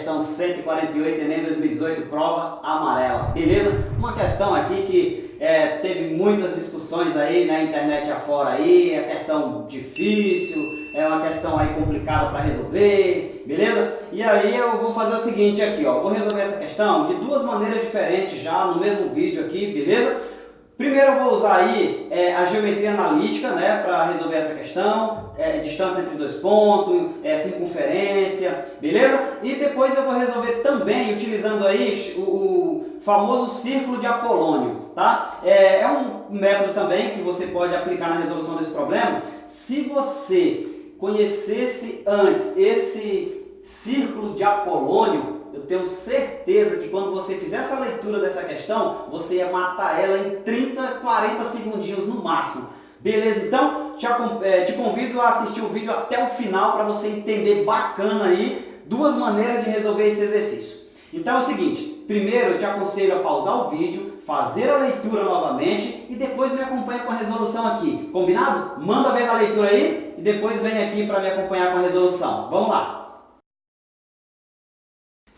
questão 148, Enem 2018, prova amarela, beleza? Uma questão aqui que teve muitas discussões aí na internet afora aí, é questão difícil, é uma questão aí complicada para resolver, beleza? E aí eu vou fazer o seguinte aqui, ó, vou resolver essa questão de duas maneiras diferentes já no mesmo vídeo aqui, beleza? Primeiro eu vou usar aí a geometria analítica, né, para resolver essa questão, distância entre dois pontos, circunferência, beleza? E depois eu vou resolver também utilizando aí o famoso círculo de Apolônio, tá? É um método também que você pode aplicar na resolução desse problema. Se você conhecesse antes esse círculo de Apolônio, eu tenho certeza que quando você fizer essa leitura dessa questão, você ia matar ela em 30, 40 segundinhos no máximo. Beleza? Então, te convido a assistir o vídeo até o final para você entender bacana aí duas maneiras de resolver esse exercício. Então é o seguinte, primeiro eu te aconselho a pausar o vídeo, fazer a leitura novamente e depois me acompanha com a resolução aqui. Combinado? Manda ver na leitura aí e depois vem aqui para me acompanhar com a resolução. Vamos lá!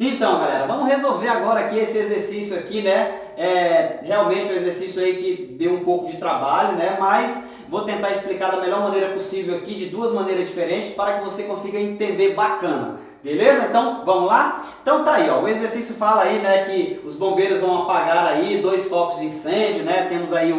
Então, galera, vamos resolver agora aqui esse exercício aqui, né? Realmente um exercício aí que deu um pouco de trabalho, né? Mas vou tentar explicar da melhor maneira possível aqui, de duas maneiras diferentes, para que você consiga entender bacana. Beleza? Então, vamos lá? Então tá aí, ó, o exercício fala aí, né, que os bombeiros vão apagar aí dois focos de incêndio, né? Temos aí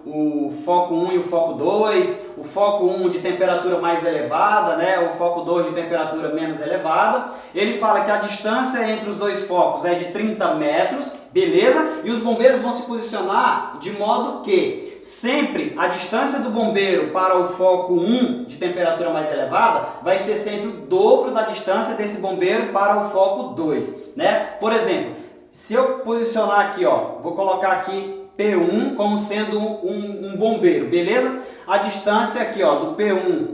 o foco 1 e o foco 2, o foco 1 de temperatura mais elevada, né? O foco 2 de temperatura menos elevada. Ele fala que a distância entre os dois focos é de 30 metros, beleza? E os bombeiros vão se posicionar de modo que sempre a distância do bombeiro para o foco 1 de temperatura mais elevada vai ser sempre o dobro da distância desse bombeiro para o foco 2, né? Por exemplo, se eu posicionar aqui, ó, vou colocar aqui P1 como sendo um bombeiro, beleza? A distância aqui, ó, do P1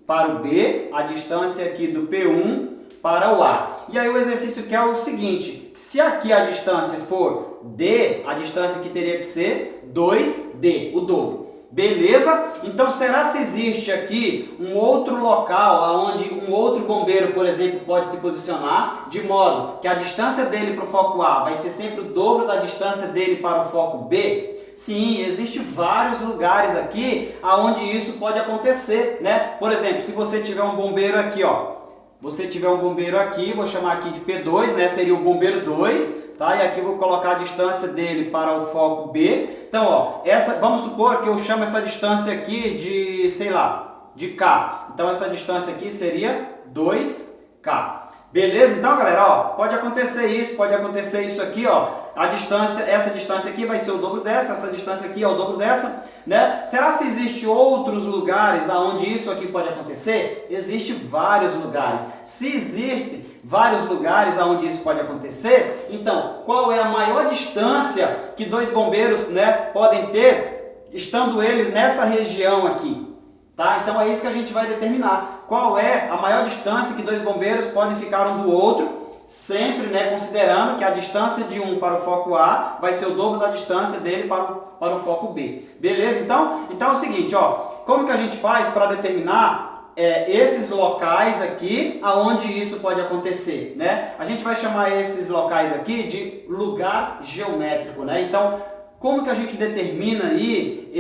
para o B, a distância aqui do P1 para o A. E aí o exercício quer o seguinte, se aqui a distância for D, a distância aqui teria que ser 2D, o dobro. Beleza? Então será se existe aqui um outro local onde um outro bombeiro, por exemplo, pode se posicionar, de modo que a distância dele para o foco A vai ser sempre o dobro da distância dele para o foco B? Sim, existem vários lugares aqui onde isso pode acontecer, né? Por exemplo, se você tiver um bombeiro aqui, ó, você tiver um bombeiro aqui, vou chamar aqui de P2, né? Seria o bombeiro 2, tá? E aqui vou colocar a distância dele para o foco B. Então, ó, vamos supor que eu chamo essa distância aqui de, sei lá, de K. Então, essa distância aqui seria 2K. Beleza? Então, galera, ó, pode acontecer isso aqui, ó. Essa distância aqui vai ser o dobro dessa, essa distância aqui é o dobro dessa, né? Será se existe outros lugares aonde isso aqui pode acontecer? Existem vários lugares. Se existem vários lugares aonde isso pode acontecer, então, qual é a maior distância que dois bombeiros, né, podem ter, estando ele nessa região aqui? Tá? Então é isso que a gente vai determinar. Qual é a maior distância que dois bombeiros podem ficar um do outro, sempre, né, considerando que a distância de um para o foco A vai ser o dobro da distância dele para o foco B. Beleza? Então é o seguinte, ó, como que a gente faz para determinar esses locais aqui aonde isso pode acontecer, né? A gente vai chamar esses locais aqui de lugar geométrico, né? Então, como que a gente determina aí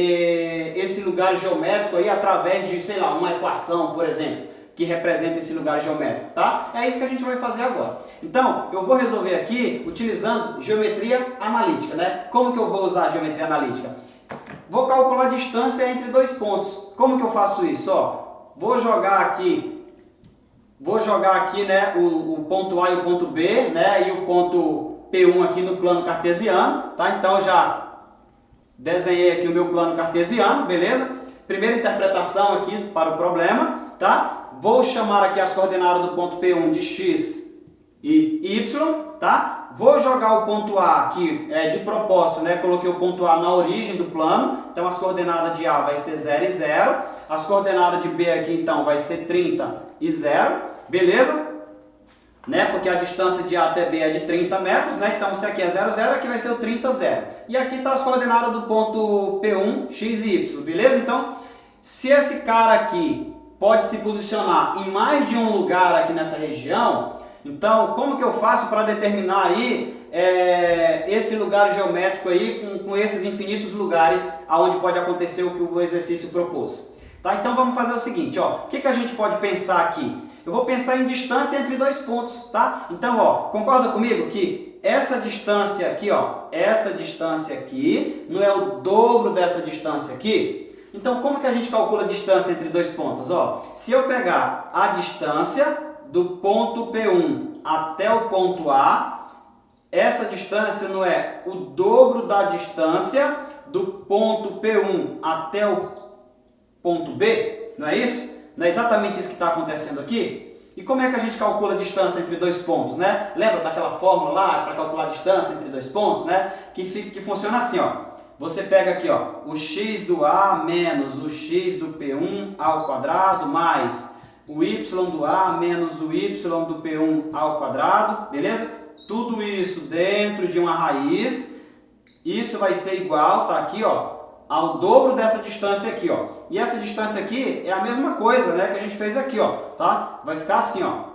esse lugar geométrico aí através de, sei lá, uma equação, por exemplo, que representa esse lugar geométrico, tá? É isso que a gente vai fazer agora. Então, eu vou resolver aqui utilizando geometria analítica, né? Como que eu vou usar a geometria analítica? Vou calcular a distância entre dois pontos. Como que eu faço isso? Ó, vou jogar aqui, né, o ponto A e o ponto B, né, e o ponto P1 aqui no plano cartesiano, tá? Então, eu já desenhei aqui o meu plano cartesiano, beleza? Primeira interpretação aqui para o problema, tá? Vou chamar aqui as coordenadas do ponto P1 de x e y, tá? Vou jogar o ponto A aqui, de propósito, né? Coloquei o ponto A na origem do plano, então as coordenadas de A vai ser 0 e 0, as coordenadas de B aqui então vai ser 30 e 0, beleza? Né? Porque a distância de A até B é de 30 metros, né? Então se aqui é 0, 0, aqui vai ser o 30, 0. E aqui está as coordenadas do ponto P1, x e y, beleza? Então, se esse cara aqui pode se posicionar em mais de um lugar aqui nessa região, Então, como que eu faço para determinar aí esse lugar geométrico aí com esses infinitos lugares aonde pode acontecer o que o exercício propôs? Tá? Então vamos fazer o seguinte, ó, o que a gente pode pensar aqui? Eu vou pensar em distância entre dois pontos, tá? Então, ó, concorda comigo que essa distância aqui, ó, essa distância aqui não é o dobro dessa distância aqui? Então, como que a gente calcula a distância entre dois pontos? Ó, se eu pegar a distância do ponto P1 até o ponto A, essa distância não é o dobro da distância do ponto P1 até o ponto B? Não é isso? Não é exatamente isso que está acontecendo aqui? E como é que a gente calcula a distância entre dois pontos, né? Lembra daquela fórmula lá para calcular a distância entre dois pontos, né? Que funciona assim, ó. Você pega aqui, ó, o x do A menos o x do P1 ao quadrado mais o y do A menos o y do P1 ao quadrado, beleza? Tudo isso dentro de uma raiz. Isso vai ser igual, tá aqui, ó, ao dobro dessa distância aqui, ó. E essa distância aqui é a mesma coisa, né, que a gente fez aqui, ó, tá? Vai ficar assim, ó.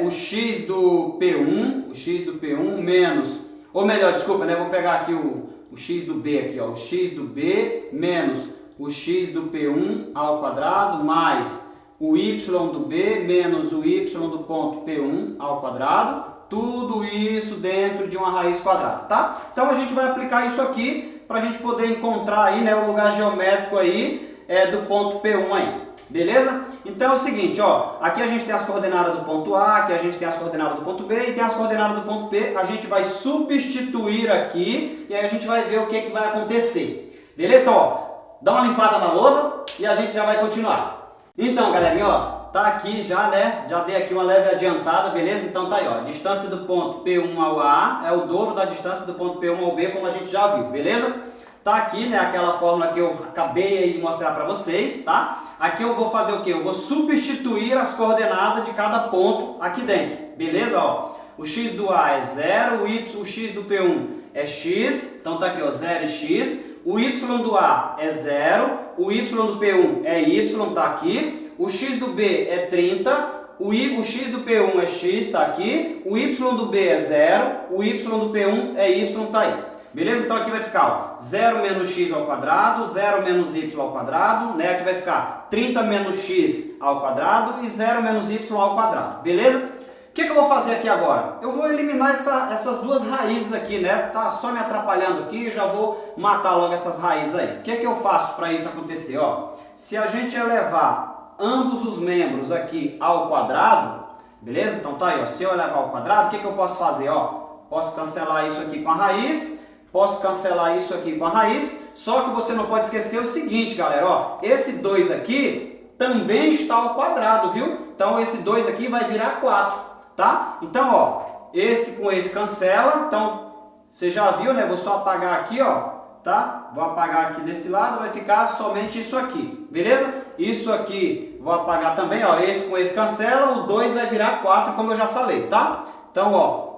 O x do P1 menos, ou melhor, desculpa, né, vou pegar aqui o x do B aqui, ó, o x do B menos o x do P1 ao quadrado mais o y do B menos o y do ponto P1 ao quadrado, tudo isso dentro de uma raiz quadrada, tá? Então a gente vai aplicar isso aqui para a gente poder encontrar aí, né, o lugar geométrico aí do ponto P1 aí, beleza? Então é o seguinte, ó, aqui a gente tem as coordenadas do ponto A, aqui a gente tem as coordenadas do ponto B e tem as coordenadas do ponto P, a gente vai substituir aqui e aí a gente vai ver o que vai acontecer, beleza? Então, ó, dá uma limpada na lousa e a gente já vai continuar. Então, galerinha, ó, tá aqui já, né? Já dei aqui uma leve adiantada, beleza? Então tá aí, ó. A distância do ponto P1 ao A é o dobro da distância do ponto P1 ao B, como a gente já viu, beleza? Tá aqui, né, aquela fórmula que eu acabei aí de mostrar para vocês, tá? Aqui eu vou fazer o quê? Eu vou substituir as coordenadas de cada ponto aqui dentro, beleza? Ó, o x do A é 0, o x do P1 é x, então tá aqui, ó, 0 e x. O y do A é 0, o y do P1 é y, tá aqui. O x do B é 30, o x do P1 é x, tá aqui. O y do B é 0, o y do P1 é y, tá aí. Beleza? Então aqui vai ficar, ó, 0 menos x ao quadrado, 0 menos y ao quadrado, né? Aqui vai ficar 30 menos x ao quadrado e 0 menos y ao quadrado, beleza? O que eu vou fazer aqui agora? Eu vou eliminar essas duas raízes aqui, né? Tá só me atrapalhando aqui, já vou matar logo essas raízes aí. O que eu faço para isso acontecer? Ó, se a gente elevar ambos os membros aqui ao quadrado, beleza? Então tá aí, ó, se eu elevar ao quadrado, o que eu posso fazer? Ó, posso cancelar isso aqui com a raiz, posso cancelar isso aqui com a raiz, só que você não pode esquecer o seguinte, galera, ó, esse 2 aqui também está ao quadrado, viu? Então esse 2 aqui vai virar 4. Tá? Então, ó, esse com esse cancela, então, você já viu, né? Vou só apagar aqui, ó, tá? Vou apagar aqui desse lado, vai ficar somente isso aqui, beleza? Isso aqui, vou apagar também, ó, esse com esse cancela, o 2 vai virar 4, como eu já falei, tá? Então, ó,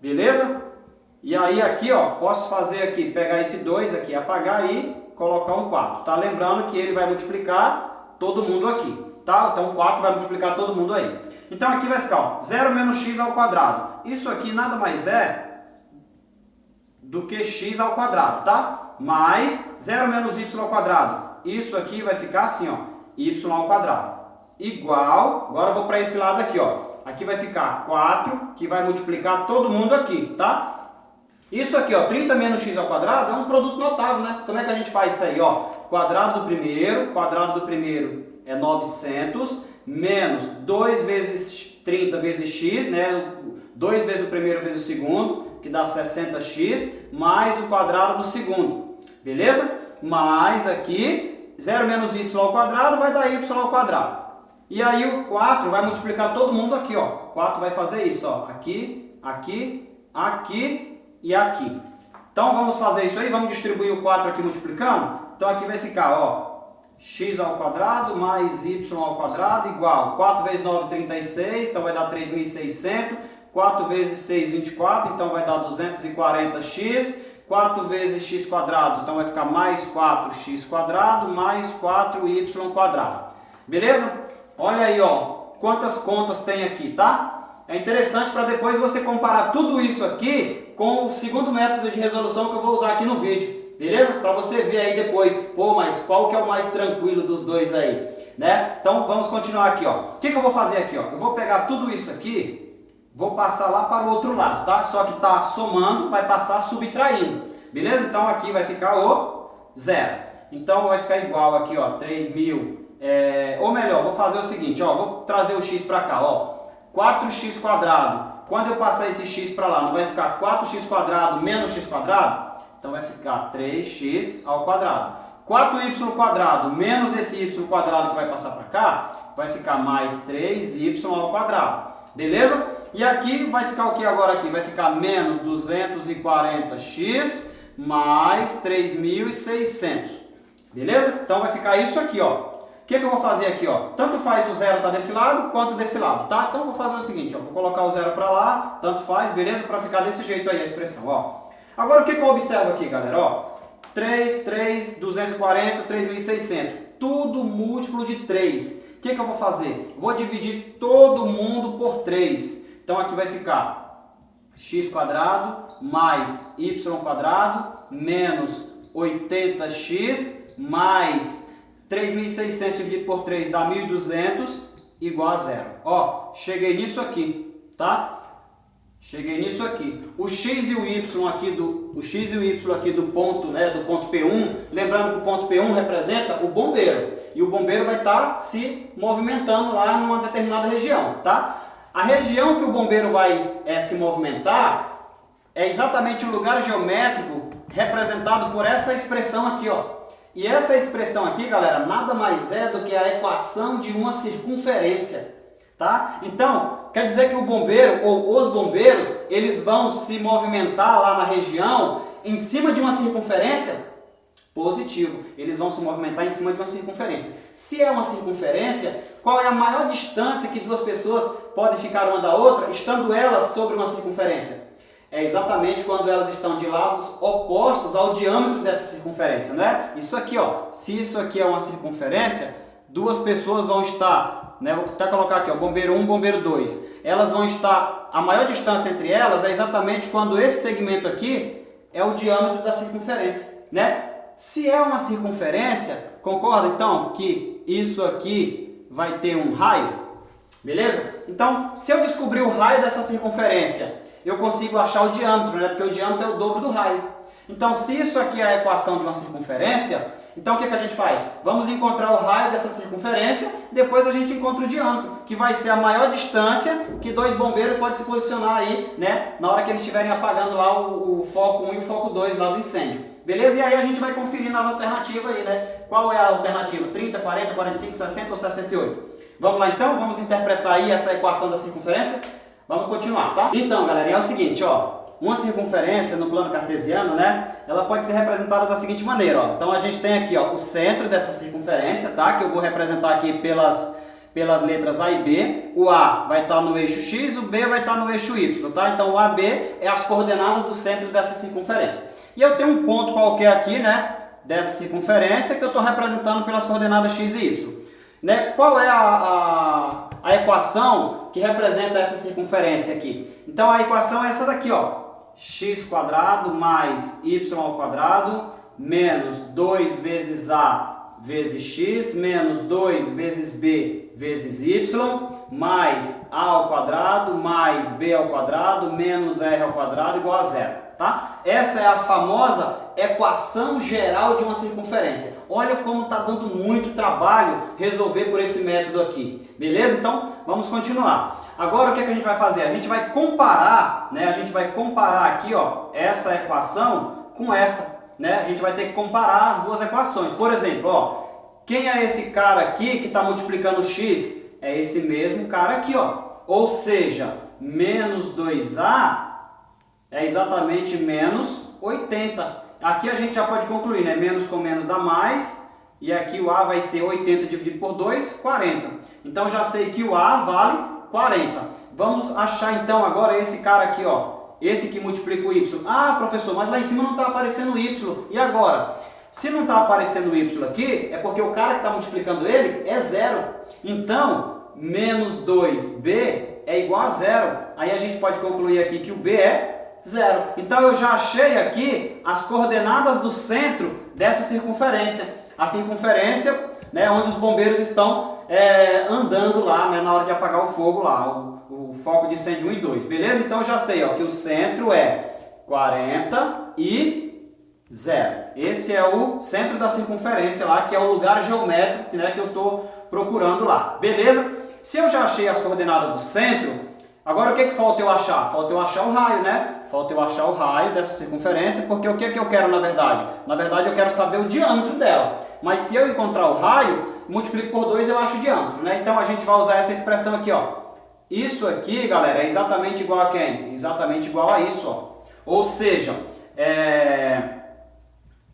beleza? E aí aqui, ó, posso fazer aqui, pegar esse 2 aqui, apagar e colocar um 4, tá? Lembrando que ele vai multiplicar todo mundo aqui, tá? Então, 4 vai multiplicar todo mundo aí. Então aqui vai ficar, ó, 0 menos x ao quadrado. Isso aqui nada mais é do que x ao quadrado, tá? Mais 0 menos y ao quadrado. Isso aqui vai ficar assim, ó, y ao quadrado. Igual, agora eu vou para esse lado aqui, ó. Aqui vai ficar 4, que vai multiplicar todo mundo aqui, tá? Isso aqui, ó, 30 menos x ao quadrado é um produto notável, né? Como é que a gente faz isso aí, ó? Quadrado do primeiro é 900, menos 2 vezes 30 vezes x, né? 2 vezes o primeiro vezes o segundo, que dá 60x, mais o quadrado do segundo, beleza? Mais aqui, 0 menos y ao quadrado vai dar y ao quadrado. E aí o 4 vai multiplicar todo mundo aqui, ó. 4 vai fazer isso, ó. Aqui, aqui, aqui e aqui. Então vamos fazer isso aí, vamos distribuir o 4 aqui multiplicando. Então aqui vai ficar, ó, x ao quadrado mais y ao quadrado igual 4 vezes 9, 36, então vai dar 3.600, 4 vezes 6, 24, então vai dar 240x, 4 vezes x quadrado, então vai ficar mais 4x quadrado, mais 4y quadrado. Beleza? Olha aí, ó, quantas contas tem aqui, tá? É interessante para depois você comparar tudo isso aqui com o segundo método de resolução que eu vou usar aqui no vídeo, beleza? Para você ver aí depois, pô, mas qual que é o mais tranquilo dos dois aí, né? Então vamos continuar aqui, ó. O que eu vou fazer aqui, ó? Eu vou pegar tudo isso aqui, vou passar lá para o outro lado, tá? Só que tá somando, vai passar subtraindo, beleza? Então aqui vai ficar o zero. Então vai ficar igual aqui, ó, 3.000, ou melhor, vou fazer o seguinte, ó, vou trazer o x para cá, ó. 4x quadrado, quando eu passar esse x para lá, não vai ficar 4x quadrado menos x quadrado? Então vai ficar 3x ao quadrado. 4y quadrado menos esse y quadrado que vai passar para cá, vai ficar mais 3y ao quadrado. Beleza? E aqui vai ficar o que agora aqui? Vai ficar menos 240x mais 3.600. Beleza? Então vai ficar isso aqui, ó. O que eu vou fazer aqui, ó? Tanto faz o zero tá desse lado quanto desse lado, tá? Então eu vou fazer o seguinte, ó, vou colocar o zero para lá, tanto faz, beleza? Para ficar desse jeito aí a expressão, ó. Agora o que eu observo aqui, galera, ó? 3, 240, 3.600, tudo múltiplo de 3. O que eu vou fazer? Vou dividir todo mundo por 3. Então aqui vai ficar x quadrado mais y quadrado menos 80x mais 3.600 dividido por 3 dá 1.200 igual a zero. Ó, cheguei nisso aqui, tá? Cheguei nisso aqui. O x e o y aqui do ponto, né, do ponto P1, lembrando que o ponto P1 representa o bombeiro, e o bombeiro vai estar se movimentando lá numa determinada região, tá? A região que o bombeiro vai se movimentar é exatamente o lugar geométrico representado por essa expressão aqui, ó. E essa expressão aqui, galera, nada mais é do que a equação de uma circunferência, tá? Então, quer dizer que o bombeiro ou os bombeiros, eles vão se movimentar lá na região em cima de uma circunferência? Positivo, eles vão se movimentar em cima de uma circunferência. Se é uma circunferência, qual é a maior distância que duas pessoas podem ficar uma da outra, estando elas sobre uma circunferência? É exatamente quando elas estão de lados opostos ao diâmetro dessa circunferência, né? Isso aqui, ó, se isso aqui é uma circunferência, duas pessoas vão estar, né? Vou até colocar aqui, ó, bombeiro 1, bombeiro 2. Elas vão estar, a maior distância entre elas é exatamente quando esse segmento aqui é o diâmetro da circunferência, né? Se é uma circunferência, concorda então que isso aqui vai ter um raio? Beleza? Então, se eu descobrir o raio dessa circunferência, eu consigo achar o diâmetro, né? Porque o diâmetro é o dobro do raio. Então, se isso aqui é a equação de uma circunferência, então o que a gente faz? Vamos encontrar o raio dessa circunferência, depois a gente encontra o diâmetro, que vai ser a maior distância que dois bombeiros podem se posicionar aí, né? Na hora que eles estiverem apagando lá o foco 1 e o foco 2 lá do incêndio. Beleza? E aí a gente vai conferir nas alternativas aí, né? Qual é a alternativa? 30, 40, 45, 60 ou 68? Vamos lá então? Vamos interpretar aí essa equação da circunferência? Vamos continuar, tá? Então, galera, é o seguinte, ó. Uma circunferência no plano cartesiano, né? Ela pode ser representada da seguinte maneira, ó. Então a gente tem aqui, ó, o centro dessa circunferência, tá? Que eu vou representar aqui pelas letras A e B. O A vai estar no eixo X, o B vai estar no eixo Y, tá? Então o AB é as coordenadas do centro dessa circunferência. E eu tenho um ponto qualquer aqui, né? Dessa circunferência que eu estou representando pelas coordenadas X e Y. Né? Qual é a equação que representa essa circunferência aqui? Então a equação é essa daqui, ó. X quadrado mais y ao quadrado menos 2 vezes a vezes x menos 2 vezes b vezes y mais a ao quadrado mais b ao quadrado menos r ao quadrado igual a zero, tá? Essa é a famosa equação geral de uma circunferência. Olha como está dando muito trabalho resolver por esse método aqui, beleza? Então vamos continuar. Agora o que a gente vai fazer? A gente vai comparar, né? A gente vai comparar aqui, ó, essa equação com essa, né? A gente vai ter que comparar as duas equações. Por exemplo, ó, quem é esse cara aqui que está multiplicando x? É esse mesmo cara aqui, ó. Ou seja, menos 2a é exatamente menos 80. Aqui a gente já pode concluir, né? Menos com menos dá mais. E aqui o a vai ser 80 dividido por 2, 40. Então já sei que o a vale 40. Vamos achar então agora esse cara aqui, ó. Esse que multiplica o y. Ah, professor, mas lá em cima não está aparecendo o y. E agora? Se não está aparecendo o y aqui, é porque o cara que está multiplicando ele é zero. Então, menos 2b é igual a zero. Aí a gente pode concluir aqui que o B é zero. Então eu já achei aqui as coordenadas do centro dessa circunferência. A circunferência, né, onde os bombeiros estão andando lá, né, na hora de apagar o fogo lá, o foco de incêndio 1 e 2. Beleza? Então eu já sei, ó, que o centro é 40 e 0. Esse é o centro da circunferência lá, que é o lugar geométrico, né, que eu estou procurando lá. Beleza? Se eu já achei as coordenadas do centro, agora o que falta eu achar? Falta eu achar o raio, né? Falta eu achar o raio dessa circunferência, porque o que eu quero na verdade? Na verdade eu quero saber o diâmetro dela. Mas se eu encontrar o raio, multiplico por 2 eu acho o diâmetro, né? Então a gente vai usar essa expressão aqui, ó. Isso aqui, galera, é exatamente igual a quem? Exatamente igual a isso, ó. Ou seja,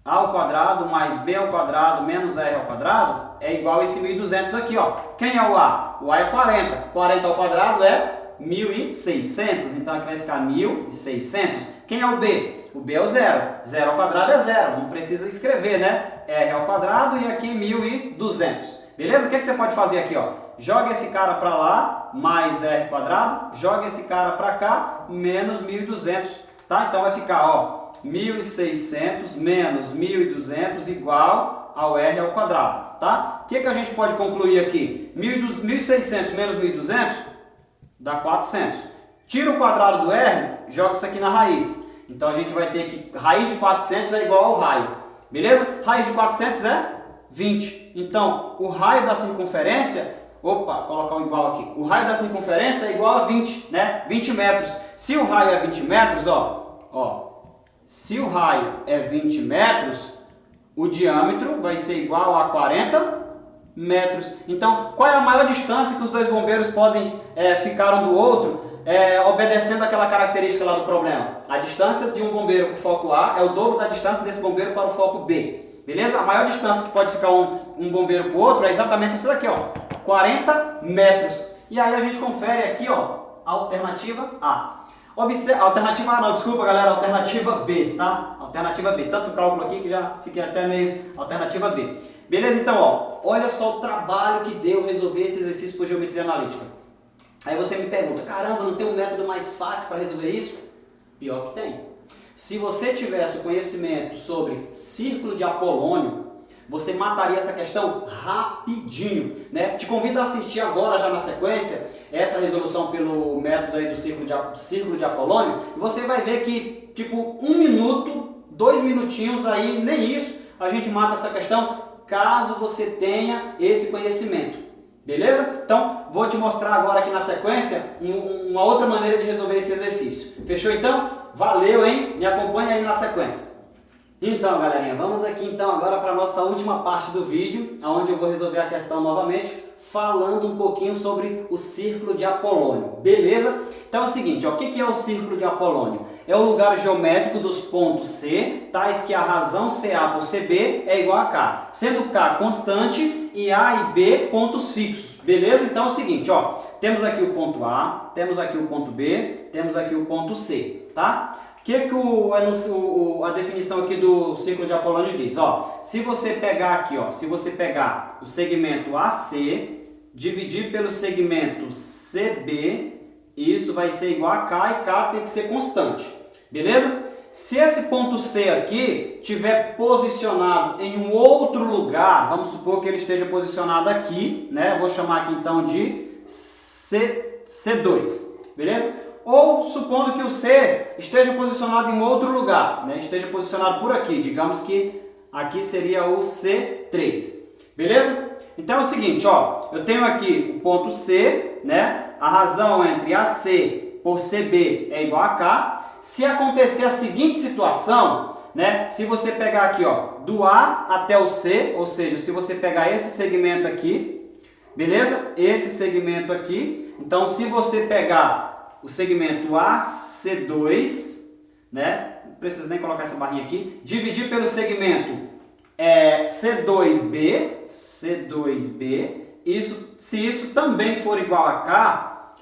a ao quadrado mais b ao quadrado menos r ao quadrado é igual a esse 1.200 aqui, ó. Quem é o a? O a é 40. 40 ao quadrado é 1.600. Então aqui vai ficar 1.600. Quem é o b? O b é o zero. Zero ao quadrado é zero. Não precisa escrever, né? R ao quadrado e aqui 1.200. Beleza? O que você pode fazer aqui, ó? Joga esse cara para lá, mais r quadrado. Joga esse cara para cá, menos 1.200. Tá? Então vai ficar, ó, 1.600 menos 1.200 igual ao r ao quadrado. Tá? O que a gente pode concluir aqui? 1.600 menos 1.200 dá 400. Tira o quadrado do r, joga isso aqui na raiz. Então a gente vai ter que raiz de 400 é igual ao raio. Beleza? Raiz de 400 é 20. Então o raio da circunferência, colocar um igual aqui. O raio da circunferência é igual a 20, né? 20 metros. Se o raio é 20 metros, se o raio é 20 metros, o diâmetro vai ser igual a 40 metros. Então, qual é a maior distância que os dois bombeiros podem ficar um do outro, obedecendo aquela característica lá do problema? A distância de um bombeiro para o foco A é o dobro da distância desse bombeiro para o foco B. Beleza? A maior distância que pode ficar um bombeiro para o outro é exatamente essa daqui, ó, 40 metros. E aí a gente confere aqui, ó, a alternativa A. Alternativa A não, desculpa galera, alternativa B, tá? Alternativa B, tanto cálculo aqui que já fiquei até meio alternativa B. Beleza? Então, ó, olha só o trabalho que deu resolver esse exercício por geometria analítica. Aí você me pergunta, caramba, não tem um método mais fácil para resolver isso? Pior que tem. Se você tivesse o conhecimento sobre círculo de Apolônio, você mataria essa questão rapidinho, né? Te convido a assistir agora, já na sequência, essa resolução pelo método aí do círculo de Apolônio, e você vai ver que, tipo, 1 minuto, 2 minutinhos aí, nem isso, a gente mata essa questão, caso você tenha esse conhecimento. Beleza? Então, vou te mostrar agora aqui na sequência uma outra maneira de resolver esse exercício. Fechou então? Valeu, hein? Me acompanha aí na sequência. Então, galerinha, vamos aqui então agora para a nossa última parte do vídeo, onde eu vou resolver a questão novamente, falando um pouquinho sobre o círculo de Apolônio. Beleza? Então é o seguinte, ó, o que é o círculo de Apolônio? É o lugar geométrico dos pontos C, tais que a razão CA por CB é igual a K, sendo K constante e A e B pontos fixos. Beleza? Então é o seguinte, ó, temos aqui o ponto A, temos aqui o ponto B, temos aqui o ponto C, tá? O que a definição aqui do círculo de Apolônio diz? Ó, se você pegar aqui, ó, se você pegar o segmento AC, dividir pelo segmento CB, isso vai ser igual a K e K tem que ser constante. Beleza? Se esse ponto C aqui estiver posicionado em um outro lugar, vamos supor que ele esteja posicionado aqui, né? Eu vou chamar aqui então de C2. Beleza? Ou supondo que o C esteja posicionado em outro lugar, né? Esteja posicionado por aqui, digamos que aqui seria o C3, beleza? Então é o seguinte, ó, eu tenho aqui o ponto C, né? A razão entre AC por CB é igual a K. Se acontecer a seguinte situação, né? Se você pegar aqui, ó, do A até o C, ou seja, se você pegar esse segmento aqui, beleza? Esse segmento aqui, então se você pegar o segmento AC2, né? Não precisa nem colocar essa barrinha aqui. Dividir pelo segmento C2B, se isso também for igual a K,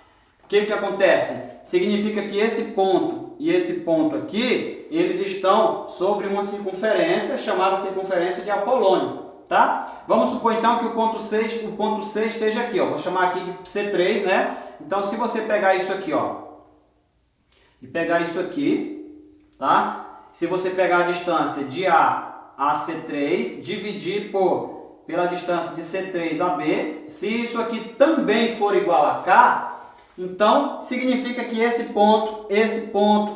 o que acontece? Significa que esse ponto e esse ponto aqui, eles estão sobre uma circunferência chamada circunferência de Apolônio, tá? Vamos supor então que o ponto C esteja aqui, ó. Vou chamar aqui de C3, né? Então se você pegar isso aqui, ó, e pegar isso aqui, tá? Se você pegar a distância de A a C3, dividir pela distância de C3 a B, se isso aqui também for igual a K, então significa que esse ponto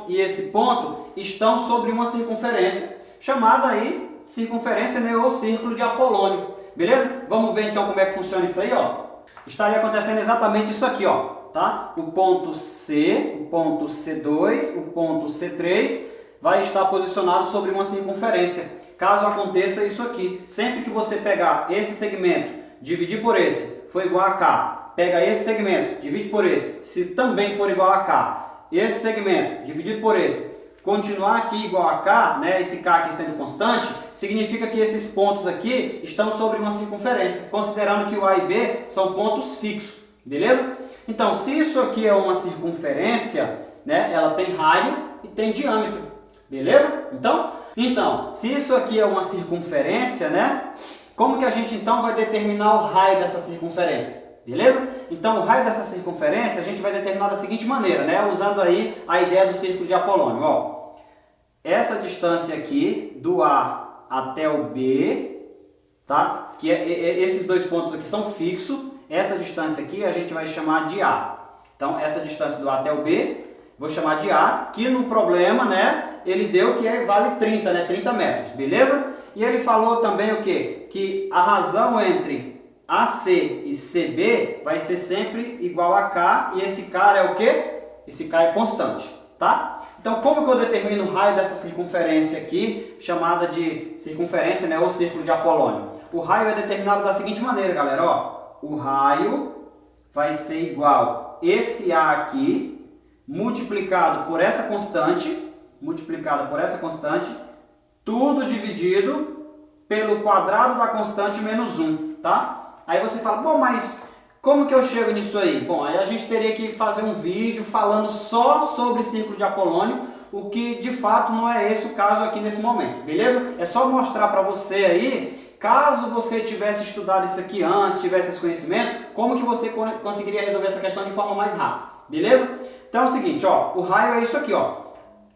e esse ponto estão sobre uma circunferência, chamada aí circunferência, né, ou círculo de Apolônio, beleza? Vamos ver então como é que funciona isso aí, ó. Estaria acontecendo exatamente isso aqui, ó, tá? O ponto C, o ponto C2, o ponto C3 vai estar posicionado sobre uma circunferência. Caso aconteça isso aqui, sempre que você pegar esse segmento, dividir por esse, for igual a K, pega esse segmento, divide por esse, se também for igual a K, esse segmento, dividido por esse, continuar aqui igual a K, né, esse K aqui sendo constante, significa que esses pontos aqui estão sobre uma circunferência, considerando que o A e B são pontos fixos, beleza? Então, se isso aqui é uma circunferência, né, ela tem raio e tem diâmetro, beleza? Então, se isso aqui é uma circunferência, né, como que a gente então vai determinar o raio dessa circunferência? Beleza? Então, o raio dessa circunferência a gente vai determinar da seguinte maneira, né? Usando aí a ideia do círculo de Apolônio. Ó, essa distância aqui, do A até o B, tá? Que esses dois pontos aqui são fixos. Essa distância aqui a gente vai chamar de A. Então, essa distância do A até o B, vou chamar de A, que no problema, né? Ele deu que vale 30, né? 30 metros, beleza? E ele falou também o quê? Que a razão entre AC e CB vai ser sempre igual a K, e esse K é o quê? Esse K é constante, tá? Então, como que eu determino o raio dessa circunferência aqui, chamada de circunferência, né, ou círculo de Apolônio? O raio é determinado da seguinte maneira, galera, ó. O raio vai ser igual esse A aqui, multiplicado por essa constante, tudo dividido pelo quadrado da constante menos 1, tá? Aí você fala, bom, mas como que eu chego nisso aí? Bom, aí a gente teria que fazer um vídeo falando só sobre círculo de Apolônio, o que de fato não é esse o caso aqui nesse momento, beleza? É só mostrar para você aí, caso você tivesse estudado isso aqui antes, tivesse esse conhecimento, como que você conseguiria resolver essa questão de forma mais rápida, beleza? Então é o seguinte, ó, o raio é isso aqui, ó,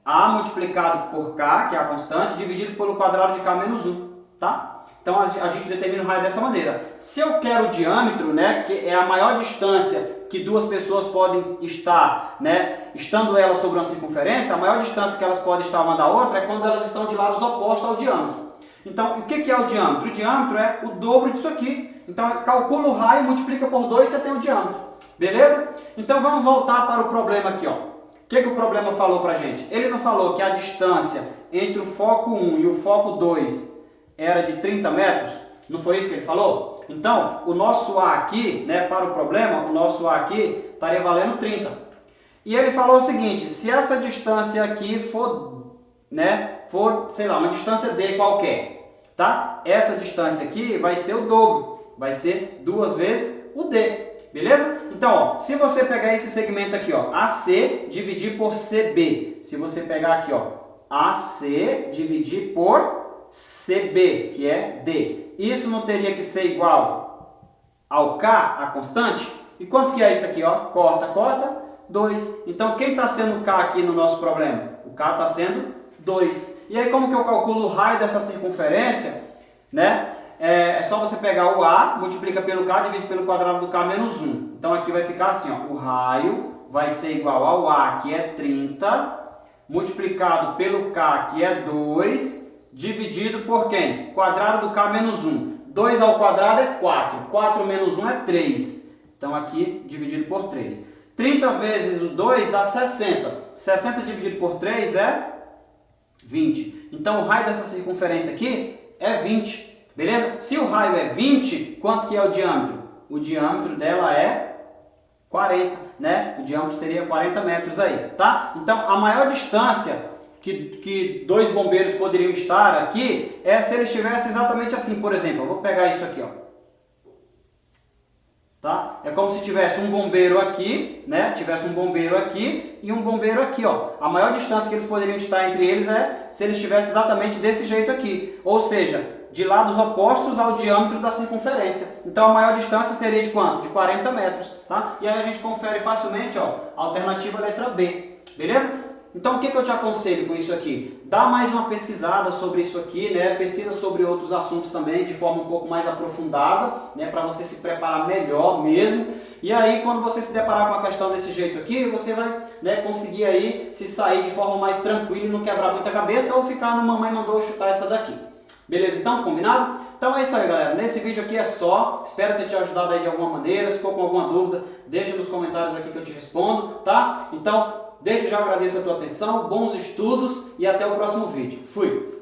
A multiplicado por K, que é a constante, dividido pelo quadrado de K menos 1, tá? Então a gente determina o raio dessa maneira. Se eu quero o diâmetro, né, que é a maior distância que duas pessoas podem estar, né, estando elas sobre uma circunferência, a maior distância que elas podem estar uma da outra é quando elas estão de lados opostos ao diâmetro. Então, o que é o diâmetro? O diâmetro é o dobro disso aqui. Então, calcula o raio, multiplica por 2 e você tem o diâmetro. Beleza? Então, vamos voltar para o problema aqui, ó. O que o problema falou pra gente? Ele não falou que a distância entre o foco 1 e o foco 2 era de 30 metros? Não foi isso que ele falou? Então, o nosso A aqui, né, para o problema, o nosso A aqui estaria valendo 30. E ele falou o seguinte, se essa distância aqui for, né, sei lá, uma distância D qualquer, tá? Essa distância aqui vai ser o dobro, vai ser 2 vezes o D, beleza? Então, ó, se você pegar esse segmento aqui, ó, AC dividir por CB, se você pegar aqui, ó, AC dividir por CB, que é D. Isso não teria que ser igual ao K, a constante? E quanto que é isso aqui, ó? Corta, corta, 2. Então, quem está sendo K aqui no nosso problema? O K está sendo 2. E aí, como que eu calculo o raio dessa circunferência? Né? É só você pegar o A, multiplica pelo K, divide pelo quadrado do K menos 1. Então, aqui vai ficar assim, ó, o raio vai ser igual ao A, que é 30, multiplicado pelo K, que é 2, dividido por quem? Quadrado do K menos 1. 2 ao quadrado é 4. 4 menos 1 é 3. Então, aqui, dividido por 3. 30 vezes o 2 dá 60. 60 dividido por 3 é 20. Então, o raio dessa circunferência aqui é 20. Beleza? Se o raio é 20, quanto que é o diâmetro? O diâmetro dela é 40, né? O diâmetro seria 40 metros aí, tá? Então, a maior distância que dois bombeiros poderiam estar aqui é se eles estivessem exatamente assim. Por exemplo, eu vou pegar isso aqui, ó. Tá? É como se tivesse um bombeiro aqui, né? Tivesse um bombeiro aqui e um bombeiro aqui, ó. A maior distância que eles poderiam estar entre eles é se eles estivessem exatamente desse jeito aqui. Ou seja, de lados opostos ao diâmetro da circunferência. Então a maior distância seria de quanto? De 40 metros, tá? E aí a gente confere facilmente, ó, a alternativa letra B, beleza? Então o que eu te aconselho com isso aqui? Dá mais uma pesquisada sobre isso aqui, né? Pesquisa sobre outros assuntos também de forma um pouco mais aprofundada, né? Para você se preparar melhor mesmo. E aí quando você se deparar com a questão desse jeito aqui, você vai, né, conseguir aí se sair de forma mais tranquila e não quebrar muita cabeça ou ficar no mamãe mandou chutar essa daqui. Beleza então? Combinado? Então é isso aí, galera. Nesse vídeo aqui é só. Espero ter te ajudado aí de alguma maneira. Se for com alguma dúvida, deixa nos comentários aqui que eu te respondo, tá? Então, desde já agradeço a tua atenção, bons estudos e até o próximo vídeo. Fui!